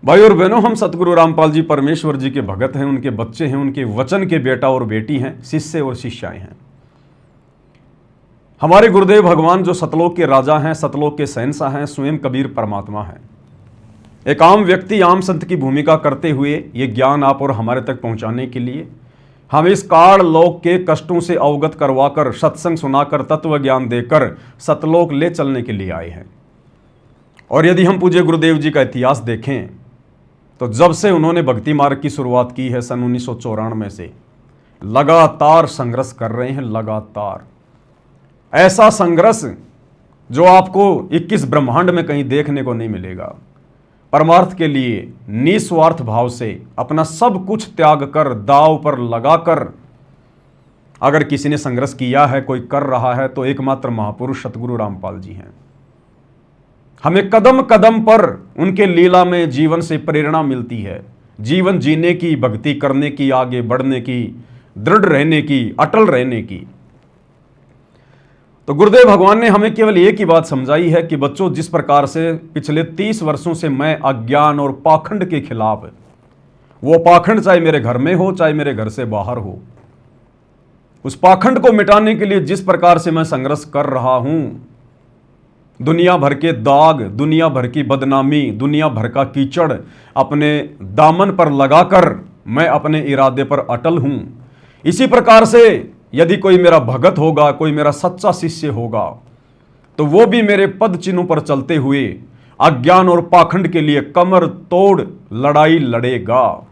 भाई और बहनों, हम सतगुरु रामपाल जी परमेश्वर जी के भगत हैं, उनके बच्चे हैं, उनके वचन के बेटा और बेटी हैं, शिष्य और शिष्याएं हैं। हमारे गुरुदेव भगवान जो सतलोक के राजा हैं, सतलोक के शहंशाह हैं, स्वयं कबीर परमात्मा हैं। एक आम व्यक्ति, आम संत की भूमिका करते हुए ये ज्ञान आप और हमारे तक पहुंचाने के लिए हम इस काल लोक के कष्टों से अवगत करवाकर, सत्संग सुनाकर, तत्व ज्ञान देकर सतलोक ले चलने के लिए आए हैं। और यदि हम पूज्य गुरुदेव जी का इतिहास देखें तो जब से उन्होंने भक्ति मार्ग की शुरुआत की है, सन 1994 से लगातार संघर्ष कर रहे हैं। लगातार ऐसा संघर्ष जो आपको 21 ब्रह्मांड में कहीं देखने को नहीं मिलेगा। परमार्थ के लिए निस्वार्थ भाव से अपना सब कुछ त्याग कर, दांव पर लगाकर अगर किसी ने संघर्ष किया है, कोई कर रहा है, तो एकमात्र महापुरुष सतगुरु रामपाल जी हैं। हमें कदम कदम पर उनके लीला में जीवन से प्रेरणा मिलती है, जीवन जीने की, भक्ति करने की, आगे बढ़ने की, दृढ़ रहने की, अटल रहने की। तो गुरुदेव भगवान ने हमें केवल एक ही बात समझाई है कि बच्चों, जिस प्रकार से पिछले 30 वर्षों से मैं अज्ञान और पाखंड के खिलाफ, वो पाखंड चाहे मेरे घर में हो, चाहे मेरे घर से बाहर हो, उस पाखंड को मिटाने के लिए जिस प्रकार से मैं संघर्ष कर रहा हूं, दुनिया भर के दाग, दुनिया भर की बदनामी, दुनिया भर का कीचड़ अपने दामन पर लगाकर मैं अपने इरादे पर अटल हूं। इसी प्रकार से यदि कोई मेरा भगत होगा, कोई मेरा सच्चा शिष्य होगा, तो वो भी मेरे पद चिन्हों पर चलते हुए अज्ञान और पाखंड के लिए कमर तोड़ लड़ाई लड़ेगा,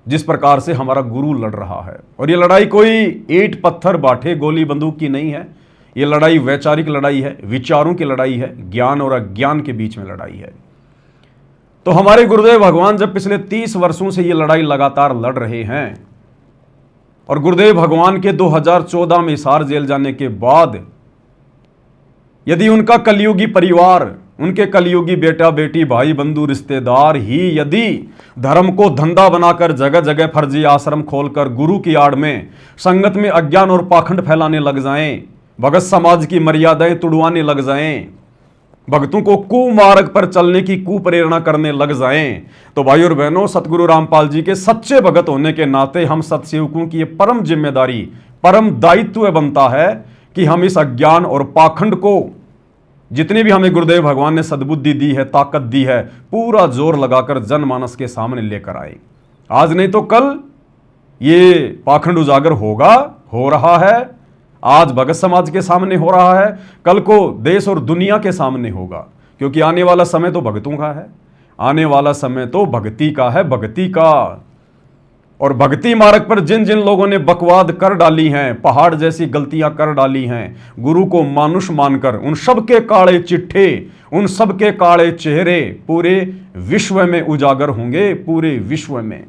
जिस प्रकार से हमारा गुरु लड़ रहा है। और ये लड़ाई कोई ईंट पत्थर बाठे गोली बंदूक की नहीं है, ये लड़ाई वैचारिक लड़ाई है, विचारों की लड़ाई है, ज्ञान और अज्ञान के बीच में लड़ाई है। तो हमारे गुरुदेव भगवान जब पिछले 30 वर्षों से ये लड़ाई लगातार लड़ रहे हैं, और गुरुदेव भगवान के 2014 में हिसार जेल जाने के बाद यदि उनका कलयुगी परिवार, उनके कलयुगी बेटा बेटी, भाई बंधु रिश्तेदार ही यदि धर्म को धंधा बनाकर जगह जगह फर्जी आश्रम खोलकर गुरु की आड़ में संगत में अज्ञान और पाखंड फैलाने लग जाएं, भगत समाज की मर्यादाएं तुड़वाने लग जाएं, भक्तों को कुमार्ग पर चलने की कुप्रेरणा करने लग जाएं, तो भाई और बहनों, सतगुरु रामपाल जी के सच्चे भगत होने के नाते हम सतसेवकों की ये परम जिम्मेदारी, परम दायित्व बनता है कि हम इस अज्ञान और पाखंड को, जितनी भी हमें गुरुदेव भगवान ने सद्बुद्धि दी है, ताकत दी है, पूरा जोर लगाकर जनमानस के सामने लेकर आए। आज नहीं तो कल ये पाखंड उजागर होगा, हो रहा है। आज भगत समाज के सामने हो रहा है, कल को देश और दुनिया के सामने होगा, क्योंकि आने वाला समय तो भक्तों का है, आने वाला समय तो भक्ति का है, भक्ति का। और भक्ति मार्ग पर जिन जिन लोगों ने बकवाद कर डाली हैं, पहाड़ जैसी गलतियां कर डाली हैं, गुरु को मानुष मानकर, उन सब के काले चिट्ठे, उन सब के काले चेहरे पूरे विश्व में उजागर होंगे, पूरे विश्व में।